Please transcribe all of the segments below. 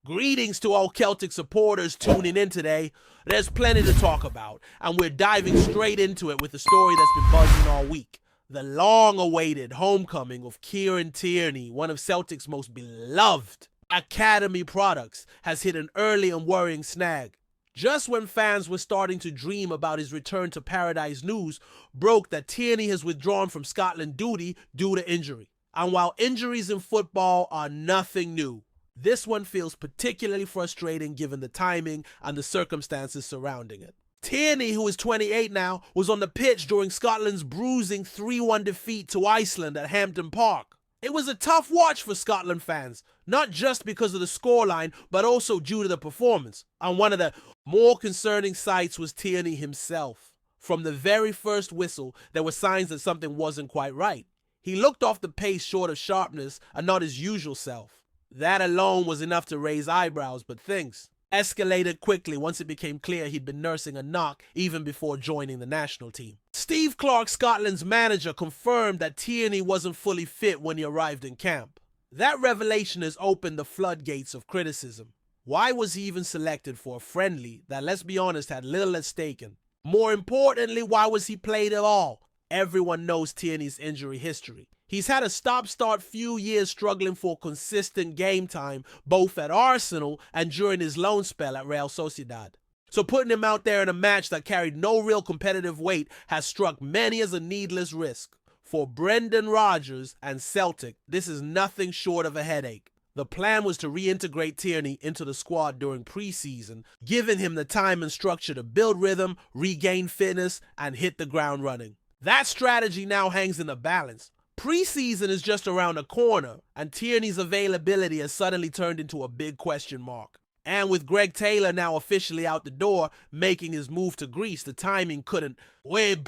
Greetings to all Celtic supporters tuning in today. There's plenty to talk about, and we're diving straight into it with a story that's been buzzing all week. The long-awaited homecoming of Kieran Tyranny, one of Celtic's most beloved academy products, has hit an early and worrying snag. Just when fans were starting to dream about his return to paradise, news broke that Tyranny has withdrawn from Scotland duty due to injury. And while injuries in football are nothing new, this one feels particularly frustrating given the timing and the circumstances surrounding it. Tyranny, who is 28 now, was on the pitch during Scotland's bruising 3-1 defeat to Iceland at Hampden Park. It was a tough watch for Scotland fans, not just because of the scoreline, but also due to the performance. And one of the more concerning sights was Tyranny himself. From the very first whistle, there were signs that something wasn't quite right. He looked off the pace short of sharpness and not his usual self. That alone was enough to raise eyebrows, but things escalated quickly once it became clear he'd been nursing a knock even before joining the national team. Steve Clarke, Scotland's manager, confirmed that Tyranny wasn't fully fit when he arrived in camp. That revelation has opened the floodgates of criticism. Why was he even selected for a friendly that, let's be honest, had little at stake in? More importantly, why was he played at all? Everyone knows Tyranny's injury history. He's had a stop-start few years struggling for consistent game time, both at Arsenal and during his loan spell at Real Sociedad. So putting him out there in a match that carried no real competitive weight has struck many as a needless risk. For Brendan Rodgers and Celtic, this is nothing short of a headache. The plan was to reintegrate Tyranny into the squad during pre-season, giving him the time and structure to build rhythm, regain fitness, and hit the ground running. That strategy now hangs in the balance. Preseason is just around the corner, and Tyranny's availability has suddenly turned into a big question mark. And with Greg Taylor now officially out the door, making his move to Greece, the timing couldn't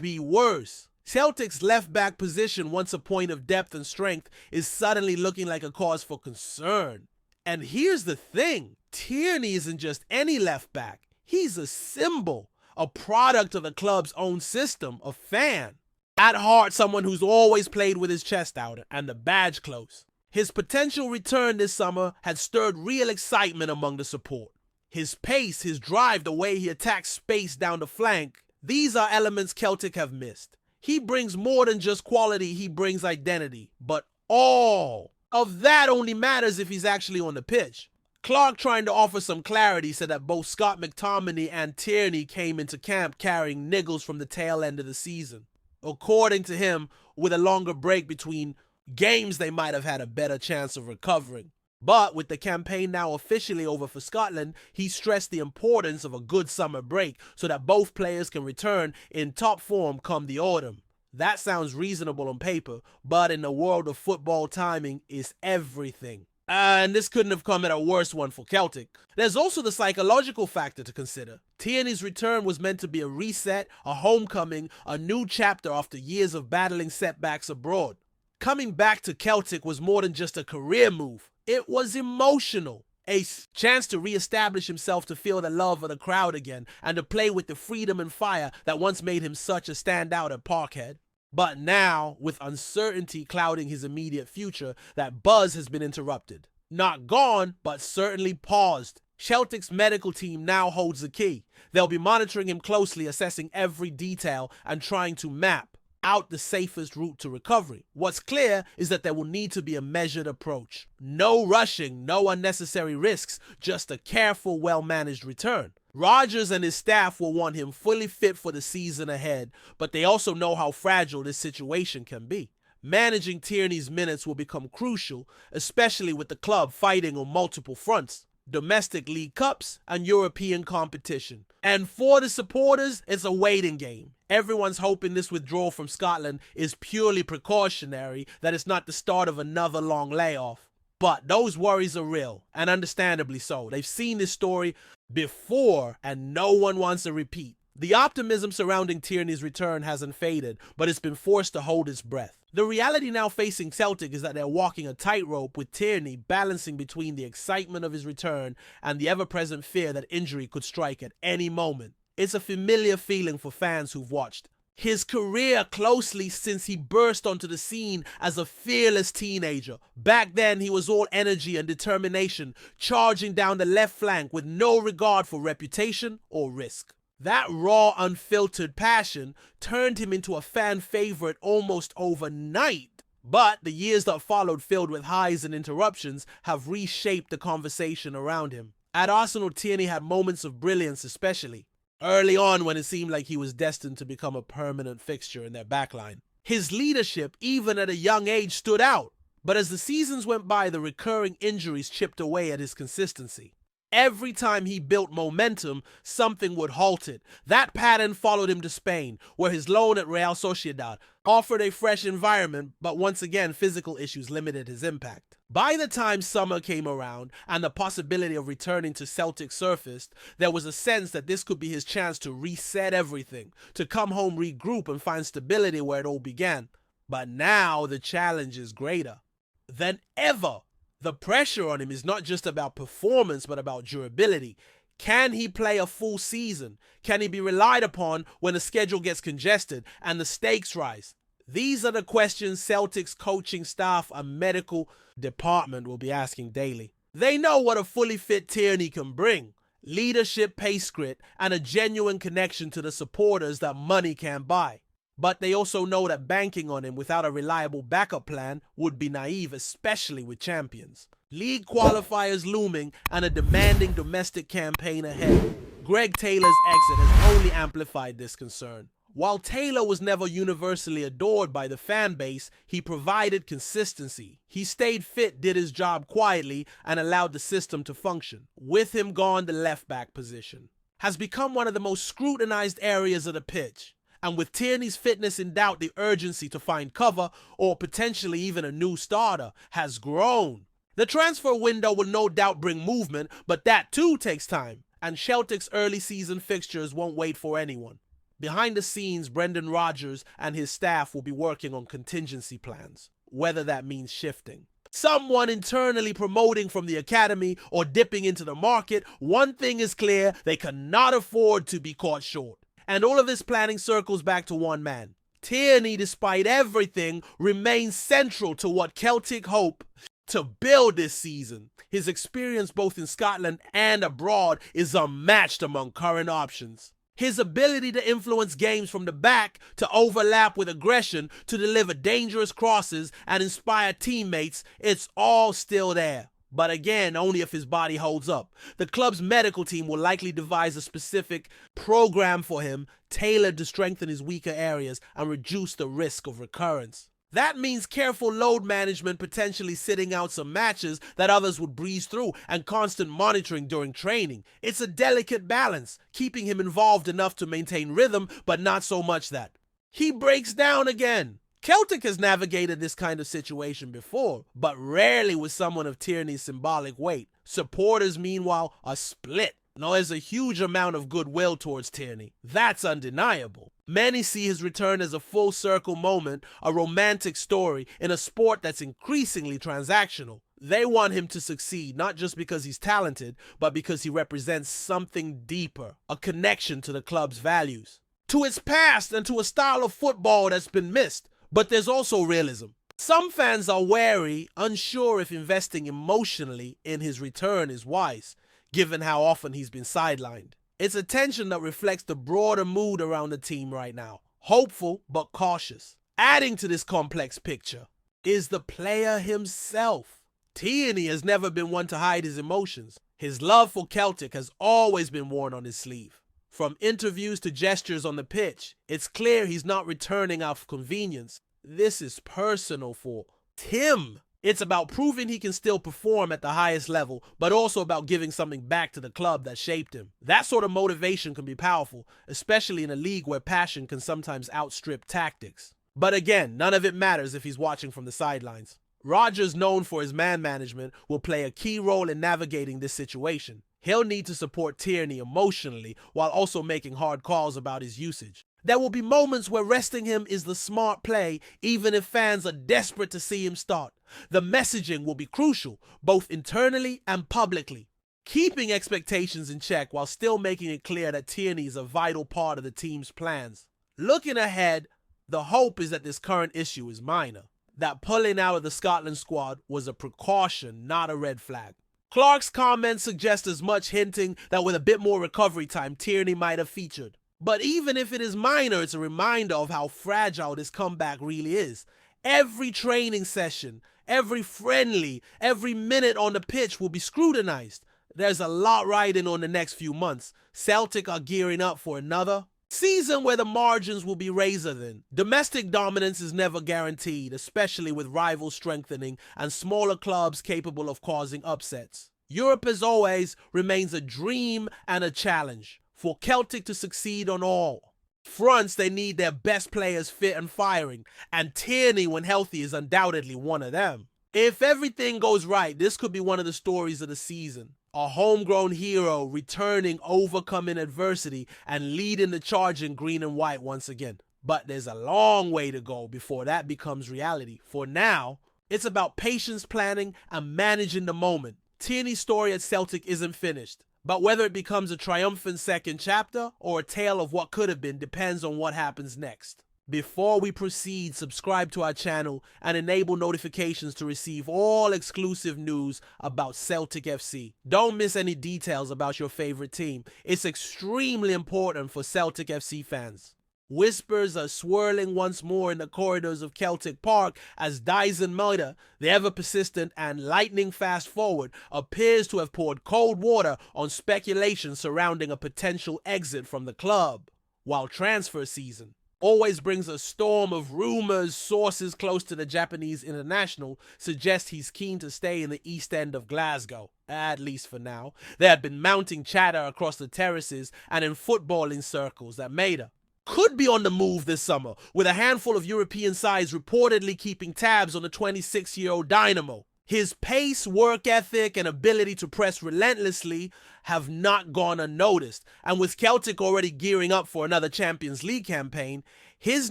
be worse. Celtic's left-back position, once a point of depth and strength, is suddenly looking like a cause for concern. And here's the thing, Tyranny isn't just any left-back. He's a symbol, a product of the club's own system, a fan. At heart, someone who's always played with his chest out and the badge close. His potential return this summer had stirred real excitement among the support. His pace, his drive, the way he attacks space down the flank, these are elements Celtic have missed. He brings more than just quality, he brings identity. But all of that only matters if he's actually on the pitch. Clarke, trying to offer some clarity, said that both Scott McTominay and Tyranny came into camp carrying niggles from the tail end of the season. According to him, with a longer break between games, they might have had a better chance of recovering. But with the campaign now officially over for Scotland, he stressed the importance of a good summer break so that both players can return in top form come the autumn. That sounds reasonable on paper, but in the world of football, timing is everything. And this couldn't have come at a worse one for Celtic. There's also the psychological factor to consider. Tyranny's return was meant to be a reset, a homecoming, a new chapter after years of battling setbacks abroad. Coming back to Celtic was more than just a career move. It was emotional. A chance to re-establish himself, to feel the love of the crowd again, and to play with the freedom and fire that once made him such a standout at Parkhead. But now, with uncertainty clouding his immediate future, that buzz has been interrupted. Not gone, but certainly paused. Celtic's medical team now holds the key. They'll be monitoring him closely, assessing every detail and trying to map out the safest route to recovery. What's clear is that there will need to be a measured approach. No rushing, no unnecessary risks, just a careful, well-managed return. Rodgers and his staff will want him fully fit for the season ahead, but they also know how fragile this situation can be. Managing Tyranny's minutes will become crucial, especially with the club fighting on multiple fronts: domestic league cups and European competition. And for the supporters, it's a waiting game. Everyone's hoping this withdrawal from Scotland is purely precautionary, that it's not the start of another long layoff. But those worries are real, and understandably so. They've seen this story before, and no one wants a repeat. The optimism surrounding Tyranny's return hasn't faded, but it's been forced to hold its breath. The reality now facing Celtic is that they're walking a tightrope, with Tyranny balancing between the excitement of his return and the ever-present fear that injury could strike at any moment. It's a familiar feeling for fans who've watched his career closely since he burst onto the scene as a fearless teenager. Back then, he was all energy and determination, charging down the left flank with no regard for reputation or risk. That raw, unfiltered passion turned him into a fan favorite almost overnight. But the years that followed, filled with highs and interruptions, have reshaped the conversation around him. At Arsenal, Tyranny had moments of brilliance, especially early on when it seemed like he was destined to become a permanent fixture in their backline. His leadership, even at a young age, stood out. But as the seasons went by, the recurring injuries chipped away at his consistency. Every time he built momentum, something would halt it. That pattern followed him to Spain, where his loan at Real Sociedad offered a fresh environment, but once again, physical issues limited his impact. By the time summer came around and the possibility of returning to Celtic surfaced, there was a sense that this could be his chance to reset everything, to come home, regroup, and find stability where it all began. But now the challenge is greater than ever. The pressure on him is not just about performance, but about durability. Can he play a full season? Can he be relied upon when the schedule gets congested and the stakes rise? These are the questions Celtic's coaching staff and medical department will be asking daily. They know what a fully fit Tyranny can bring: leadership, pace, grit, and a genuine connection to the supporters that money can't buy. But they also know that banking on him without a reliable backup plan would be naive, especially with champions. League qualifiers looming and a demanding domestic campaign ahead. Greg Taylor's exit has only amplified this concern. While Taylor was never universally adored by the fan base, he provided consistency. He stayed fit, did his job quietly, and allowed the system to function. With him gone, the left-back position has become one of the most scrutinized areas of the pitch. And with Tyranny's fitness in doubt, the urgency to find cover, or potentially even a new starter, has grown. The transfer window will no doubt bring movement, but that too takes time. And Celtic's early season fixtures won't wait for anyone. Behind the scenes, Brendan Rodgers and his staff will be working on contingency plans, whether that means shifting someone internally, promoting from the academy, or dipping into the market. One thing is clear: they cannot afford to be caught short. And all of this planning circles back to one man. Tyranny, despite everything, remains central to what Celtic hope to build this season. His experience both in Scotland and abroad is unmatched among current options. His ability to influence games from the back, to overlap with aggression, to deliver dangerous crosses and inspire teammates, it's all still there. But again, only if his body holds up. The club's medical team will likely devise a specific program for him, tailored to strengthen his weaker areas and reduce the risk of recurrence. That means careful load management, potentially sitting out some matches that others would breeze through, and constant monitoring during training. It's a delicate balance, keeping him involved enough to maintain rhythm, but not so much that he breaks down again. Celtic has navigated this kind of situation before, but rarely with someone of Tyranny's symbolic weight. Supporters, meanwhile, are split. Now, there's a huge amount of goodwill towards Tyranny. That's undeniable. Many see his return as a full circle moment, a romantic story in a sport that's increasingly transactional. They want him to succeed, not just because he's talented, but because he represents something deeper, a connection to the club's values, to its past, and to a style of football that's been missed. But there's also realism. Some fans are wary, unsure if investing emotionally in his return is wise, given how often he's been sidelined. It's a tension that reflects the broader mood around the team right now. Hopeful, but cautious. Adding to this complex picture is the player himself. Tyranny has never been one to hide his emotions. His love for Celtic has always been worn on his sleeve. From interviews to gestures on the pitch, it's clear he's not returning out of convenience. This is personal for him. It's about proving he can still perform at the highest level, but also about giving something back to the club that shaped him. That sort of motivation can be powerful, especially in a league where passion can sometimes outstrip tactics. But again, none of it matters if he's watching from the sidelines. Rodgers, known for his man management, will play a key role in navigating this situation. He'll need to support Tyranny emotionally while also making hard calls about his usage. There will be moments where resting him is the smart play, even if fans are desperate to see him start. The messaging will be crucial, both internally and publicly, keeping expectations in check while still making it clear that Tyranny is a vital part of the team's plans. Looking ahead, the hope is that this current issue is minor, that pulling out of the Scotland squad was a precaution, not a red flag. Clark's comments suggest as much, hinting that with a bit more recovery time, Tyranny might have featured. But even if it is minor, it's a reminder of how fragile this comeback really is. Every training session, every friendly, every minute on the pitch will be scrutinized. There's a lot riding on the next few months. Celtic are gearing up for another season where the margins will be razor thin. Domestic dominance is never guaranteed, especially with rivals strengthening and smaller clubs capable of causing upsets. Europe, as always, remains a dream and a challenge. For Celtic to succeed on all fronts, they need their best players fit and firing, and Tyranny, when healthy, is undoubtedly one of them. If everything goes right, this could be one of the stories of the season. A homegrown hero returning, overcoming adversity, and leading the charge in green and white once again. But there's a long way to go before that becomes reality. For now, it's about patience, planning, and managing the moment. Tyranny's story at Celtic isn't finished, but whether it becomes a triumphant second chapter or a tale of what could have been depends on what happens next. Before we proceed, subscribe to our channel and enable notifications to receive all exclusive news about Celtic FC. Don't miss any details about your favorite team. It's extremely important for Celtic FC fans. Whispers are swirling once more in the corridors of Celtic Park as Daisuke Maatas, the ever-persistent and lightning-fast forward, appears to have poured cold water on speculation surrounding a potential exit from the club. While transfer season always brings a storm of rumors, sources close to the Japanese international suggest he's keen to stay in the East End of Glasgow, at least for now. There had been mounting chatter across the terraces and in footballing circles that MAEDA could be on the move this summer, with a handful of European sides reportedly keeping tabs on the 26-year-old Dynamo. His pace, work ethic, and ability to press relentlessly have not gone unnoticed, and with Celtic already gearing up for another Champions League campaign, his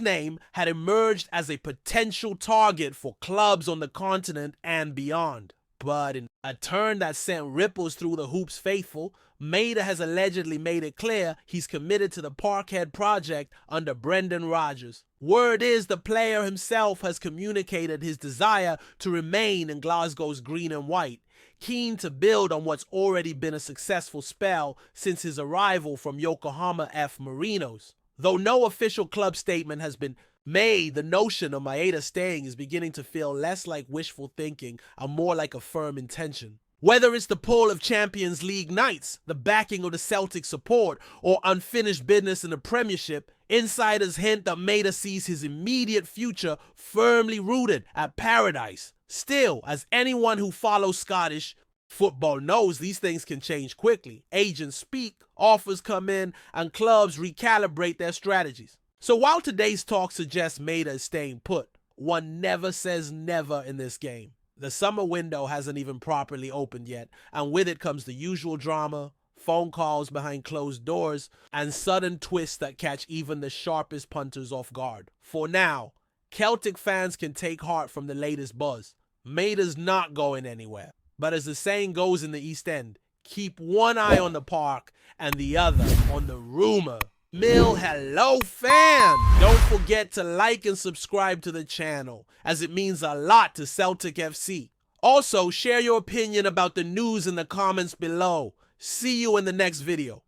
name had emerged as a potential target for clubs on the continent and beyond. But in a turn that sent ripples through the Hoops faithful, MAEDA has allegedly made it clear he's committed to the Parkhead project under Brendan Rodgers. Word is the player himself has communicated his desire to remain in Glasgow's green and white, keen to build on what's already been a successful spell since his arrival from Yokohama F. Marinos. Though no official club statement has been made, the notion of MAEDA staying is beginning to feel less like wishful thinking and more like a firm intention. Whether it's the pull of Champions League nights, the backing of the Celtic support, or unfinished business in the Premiership, insiders hint that MAEDA sees his immediate future firmly rooted at Paradise. Still, as anyone who follows Scottish football knows, these things can change quickly. Agents speak, offers come in, and clubs recalibrate their strategies. So while today's talk suggests MAEDA is staying put, one never says never in this game. The summer window hasn't even properly opened yet, and with it comes the usual drama, phone calls behind closed doors, and sudden twists that catch even the sharpest punters off guard. For now, Celtic fans can take heart from the latest buzz. MAEDA's not going anywhere. But as the saying goes in the East End, keep one eye on the park and the other on the rumor mill. Hello fam! Don't forget to like and subscribe to the channel, as it means a lot to Celtic FC. Also, share your opinion about the news in the comments below. See you in the next video.